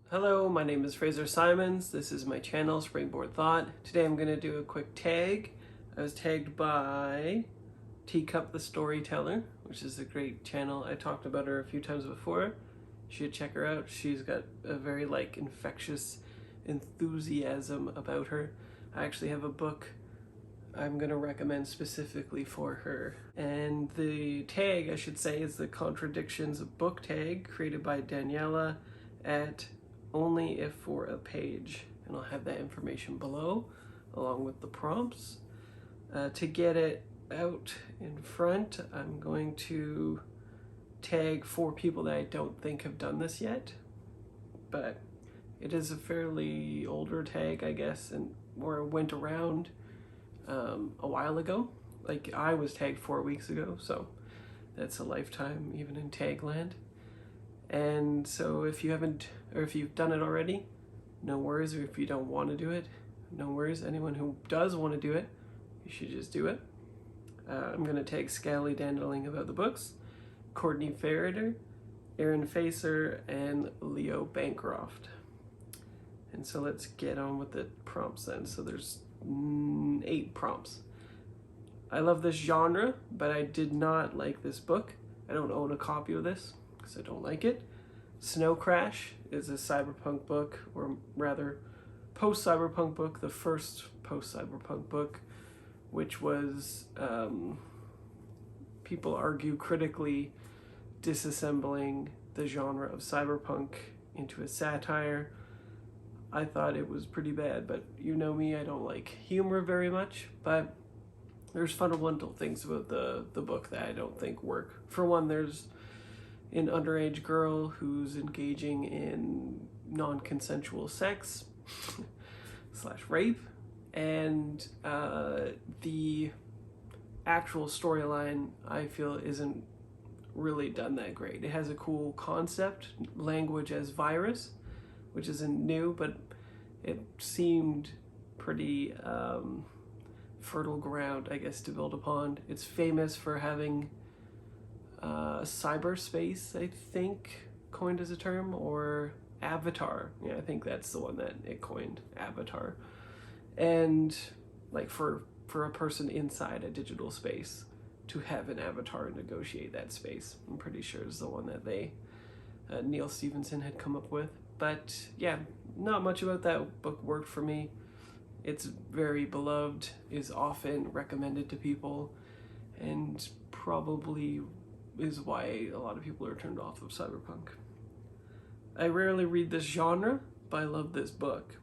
Hello, my name is Fraser Simons. This is my channel, Springboard Thought. Today I'm going to do a quick tag. I was tagged by Teacup the Storyteller, which is a great channel. I talked about her a few times before. You should check her out. She's got a very infectious enthusiasm about her. I actually have a book I'm going to recommend specifically for her. And the tag, I should say, is the Contradictions Book Tag, created by Daniela at Only If For a Page. And I'll have that information below, along with the prompts. To get it out in front, I'm going to tag 4 people that I don't think have done this yet. But it is a fairly older tag, I guess, and where it went around a while ago. Like, I was tagged 4 weeks ago, so that's a lifetime even in tag land. And so if you haven't, or if you've done it already, no worries. Or if you don't want to do it, no worries. Anyone who does want to do it, you should just do it. I'm going to tag Scally Dandling About the Books, Courtney Ferreter, Aaron Facer, and Leo Bancroft. And so let's get on with the prompts then. So there's 8 prompts. I love this genre, but I did not like this book. I don't own a copy of this because I don't like it. Snow Crash is a cyberpunk book, or rather post-cyberpunk book, the first post-cyberpunk book, which was, people argue, critically disassembling the genre of cyberpunk into a satire. I thought it was pretty bad, but you know me, I don't like humor very much, but there's fundamental things about the book that I don't think work. For one, there's an underage girl who's engaging in non-consensual sex / rape, and the actual storyline, I feel, isn't really done that great. It has a cool concept, language as virus, which isn't new, but it seemed pretty fertile ground, I guess, to build upon. It's famous for having cyberspace, I think, coined as a term, or avatar. Yeah, I think that's the one that it coined, avatar. And like for a person inside a digital space to have an avatar and negotiate that space, I'm pretty sure is the one that they Neil Stephenson had come up with. But yeah, not much about that book worked for me. It's very beloved, is often recommended to people, and probably is why a lot of people are turned off of cyberpunk. I rarely read this genre, but I love this book.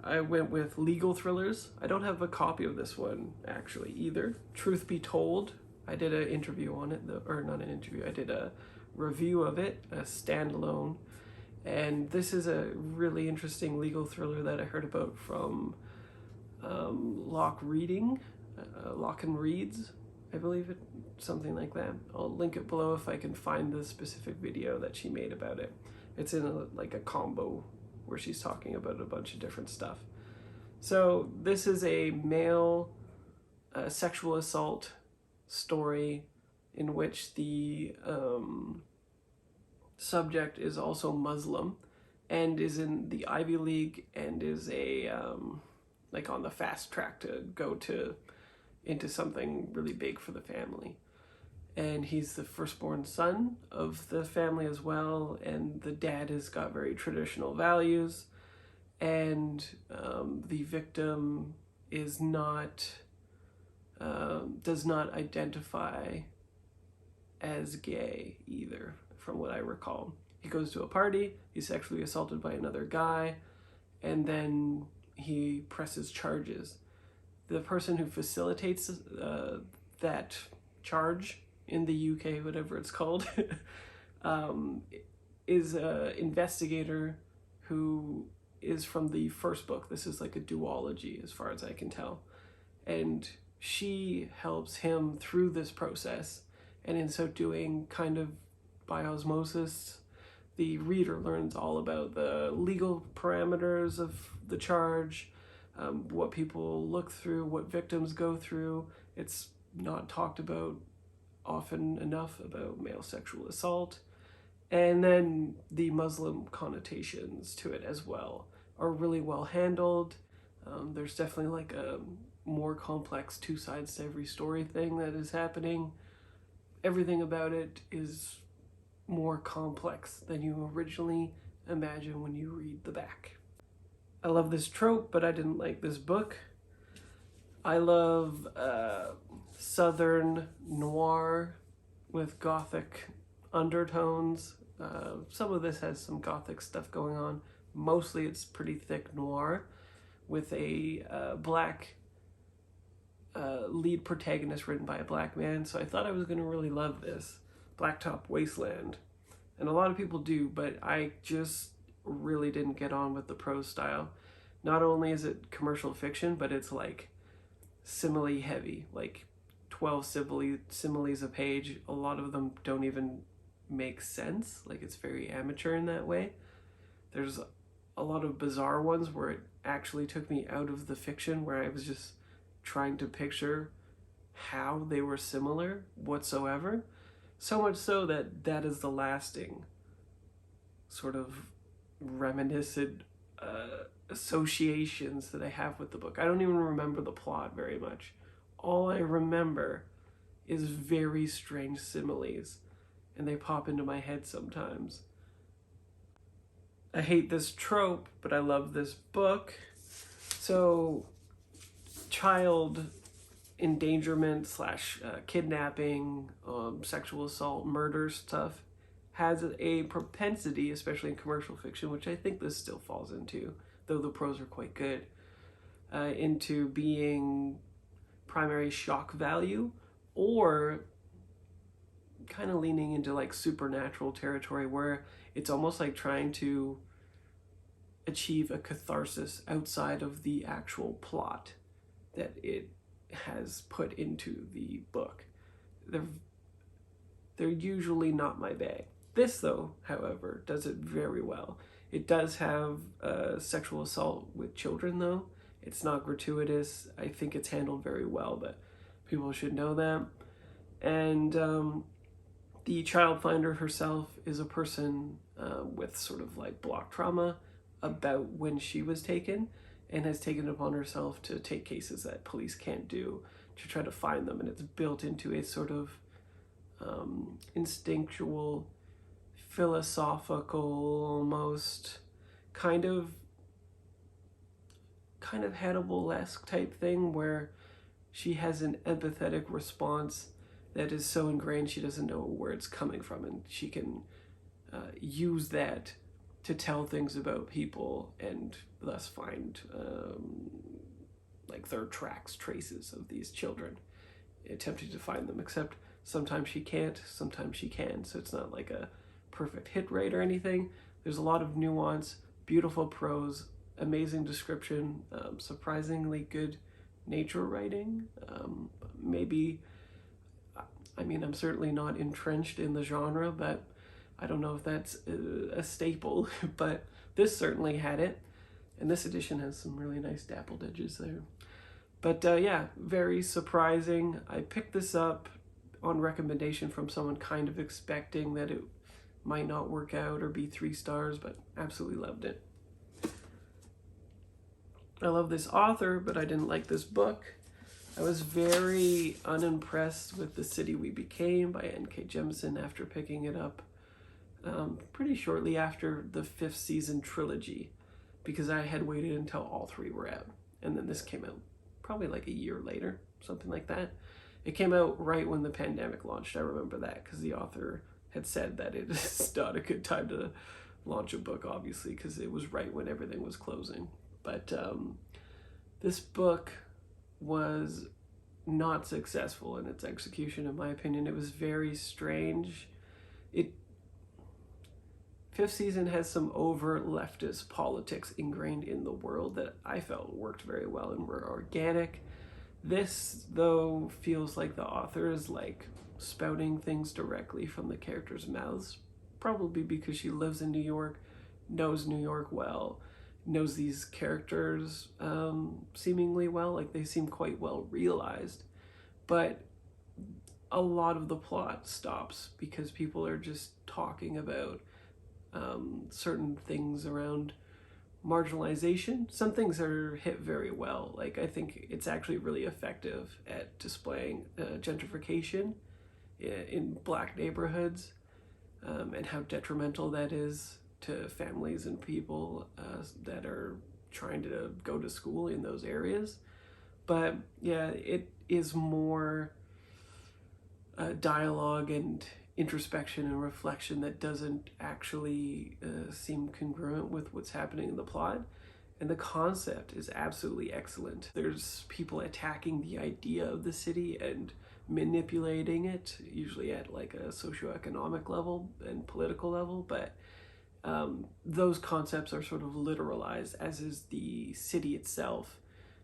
I went with legal thrillers. I don't have a copy of this one, actually, either. Truth Be Told, I did an interview on it, or not an interview, I did a review of it, a standalone. And this is a really interesting legal thriller that I heard about from Lock and Reads, I believe it, something like that. I'll link it below if I can find the specific video that she made about it. It's in a combo where she's talking about a bunch of different stuff. So this is a male sexual assault story in which the subject is also Muslim and is in the Ivy League and is a on the fast track to go into something really big for the family. And he's the firstborn son of the family as well, and the dad has got very traditional values, and the victim is not does not identify as gay either, from what I recall. He goes to a party, he's sexually assaulted by another guy, and then he presses charges. The person who facilitates that charge in the UK, whatever it's called, is an investigator who is from the first book. This is like a duology as far as I can tell. And she helps him through this process, and in so doing, kind of by osmosis, the reader learns all about the legal parameters of the charge, what people look through, what victims go through. It's not talked about often enough about male sexual assault, And then the Muslim connotations to it as well are really well handled. There's definitely like a more complex two sides to every story thing that is happening. Everything about it is more complex than you originally imagine when you read the back. I love this trope, but I didn't like this book. I love Southern noir with Gothic undertones. Some of this has some Gothic stuff going on. Mostly it's pretty thick noir with a black lead protagonist written by a black man. So I thought I was going to really love this. Blacktop Wasteland. And a lot of people do, but I just really didn't get on with the prose style. Not only is it commercial fiction, but it's like simile heavy, like 12 similes a page. A lot of them don't even make sense. Like, it's very amateur in that way. There's a lot of bizarre ones where it actually took me out of the fiction, where I was just trying to picture how they were similar whatsoever. So much so that that is the lasting sort of reminiscent associations that I have with the book. I don't even remember the plot very much. All I remember is very strange similes, and they pop into my head sometimes. I hate this trope, but I love this book. So, child endangerment slash kidnapping, sexual assault, murder stuff has a propensity, especially in commercial fiction, which I think this still falls into, though the prose are quite good, into being primary shock value, or kind of leaning into like supernatural territory, where it's almost like trying to achieve a catharsis outside of the actual plot that it has put into the book. They're usually not my bag. This, though, however, does it very well. It does have sexual assault with children, though. It's not gratuitous. I think it's handled very well, but people should know that. And the child finder herself is a person with sort of like block trauma about when she was taken, and has taken it upon herself to take cases that police can't do to try to find them. And it's built into a sort of instinctual, philosophical, almost kind of Hannibal-esque type thing, where she has an empathetic response that is so ingrained she doesn't know where it's coming from, and she can use that to tell things about people and thus find like third tracks, traces of these children, attempting to find them, except sometimes she can't, sometimes she can. So it's not like a perfect hit rate or anything. There's a lot of nuance, beautiful prose, amazing description, surprisingly good nature writing. Maybe, I mean, I'm certainly not entrenched in the genre, but I don't know if that's a staple, but this certainly had it. And this edition has some really nice dappled edges there. But yeah, very surprising. I picked this up on recommendation from someone, kind of expecting that it might not work out or be 3 stars, but absolutely loved it. I love this author, but I didn't like this book. I was very unimpressed with The City We Became by N.K. Jemisin after picking it up pretty shortly after the 5th season trilogy, because I had waited until all 3 were out. And then this came out probably like a year later, something like that. It came out right when the pandemic launched. I remember that because the author had said that it is not a good time to launch a book, obviously, because it was right when everything was closing. But this book was not successful in its execution, in my opinion. It was very strange. 5th season has some overt leftist politics ingrained in the world that I felt worked very well and were organic. This, though, feels like the author is like spouting things directly from the characters' mouths, probably because she lives in New York, knows New York well, knows these characters seemingly well, like they seem quite well realized. But a lot of the plot stops because people are just talking about certain things around marginalization. Some things are hit very well. Like, I think it's actually really effective at displaying gentrification in Black neighborhoods, and how detrimental that is to families and people that are trying to go to school in those areas. But yeah, it is more dialogue and introspection and reflection that doesn't actually seem congruent with what's happening in the plot. And the concept is absolutely excellent. There's people attacking the idea of the city and manipulating it, usually at like a socioeconomic level and political level, but those concepts are sort of literalized, as is the city itself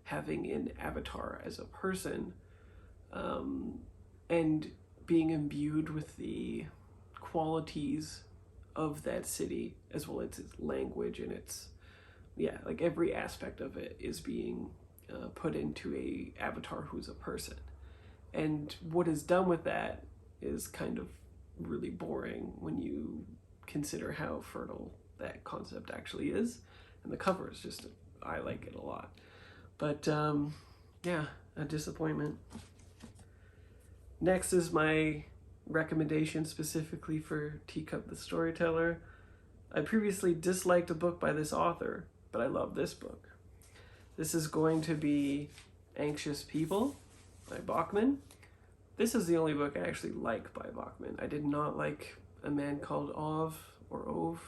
having an avatar as a person, and being imbued with the qualities of that city, as well as its language and its, like every aspect of it is being put into a avatar who's a person. And what is done with that is kind of really boring when you consider how fertile that concept actually is. And the cover is just, I like it a lot. But yeah, a disappointment. Next is my recommendation specifically for Teacup the Storyteller. I previously disliked a book by this author, but I love this book. This is going to be Anxious People by Bachman. This is the only book I actually like by Bachman. I did not like A Man Called Ove or Ove.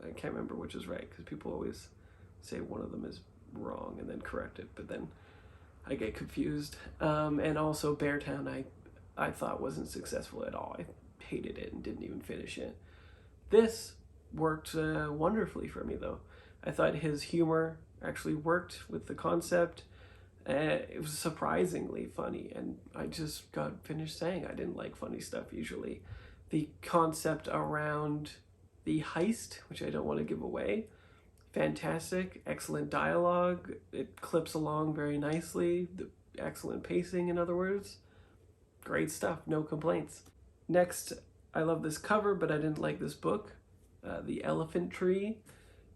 I can't remember which is right because people always say one of them is wrong and then correct it, but then I get confused. And also Beartown I thought wasn't successful at all. I hated it and didn't even finish it. This worked wonderfully for me though. I thought his humor actually worked with the concept. It was surprisingly funny, and I just got finished saying I didn't like funny stuff usually. The concept around the heist, which I don't want to give away, fantastic, excellent dialogue. It clips along very nicely. The excellent pacing, in other words. Great stuff, no complaints. Next, I love this cover, but I didn't like this book. The Elephant Tree.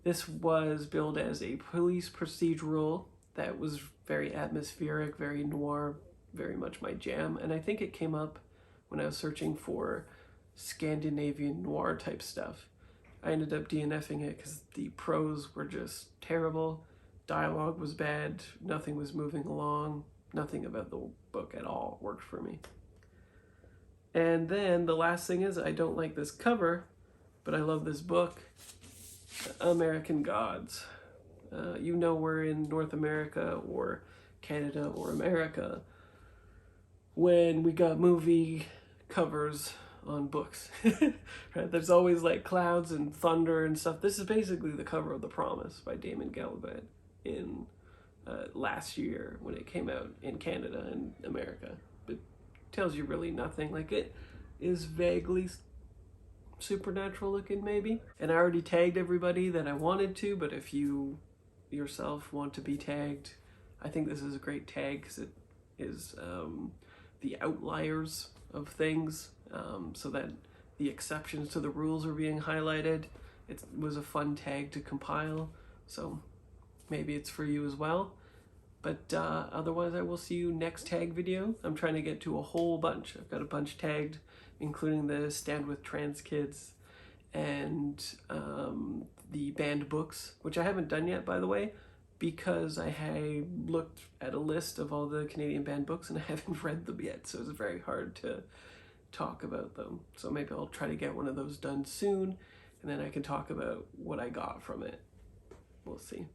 This was billed as a police procedural that was very atmospheric, very noir, very much my jam. And I think it came up when I was searching for Scandinavian noir type stuff. I ended up DNFing it because the prose were just terrible. Dialogue was bad. Nothing was moving along. Nothing about the book at all worked for me. And then the last thing is, I don't like this cover, but I love this book, American Gods. You know, we're in North America or Canada or America when we got movie covers on books. Right? There's always like clouds and thunder and stuff. This is basically the cover of The Promise by Damon Galabet in last year when it came out in Canada and America. It tells you really nothing. Like, it is vaguely supernatural looking maybe. And I already tagged everybody that I wanted to, but if you yourself want to be tagged, I think this is a great tag because it is the outliers of things, so that the exceptions to the rules are being highlighted. It was a fun tag to compile, so maybe it's for you as well. But otherwise, I will see you next tag video. I'm trying to get to a whole bunch. I've got a bunch tagged, including the Stand With Trans Kids and the banned books, which I haven't done yet, by the way, because I had looked at a list of all the Canadian banned books and I haven't read them yet, so it's very hard to talk about them. So maybe I'll try to get one of those done soon, and then I can talk about what I got from it. We'll see.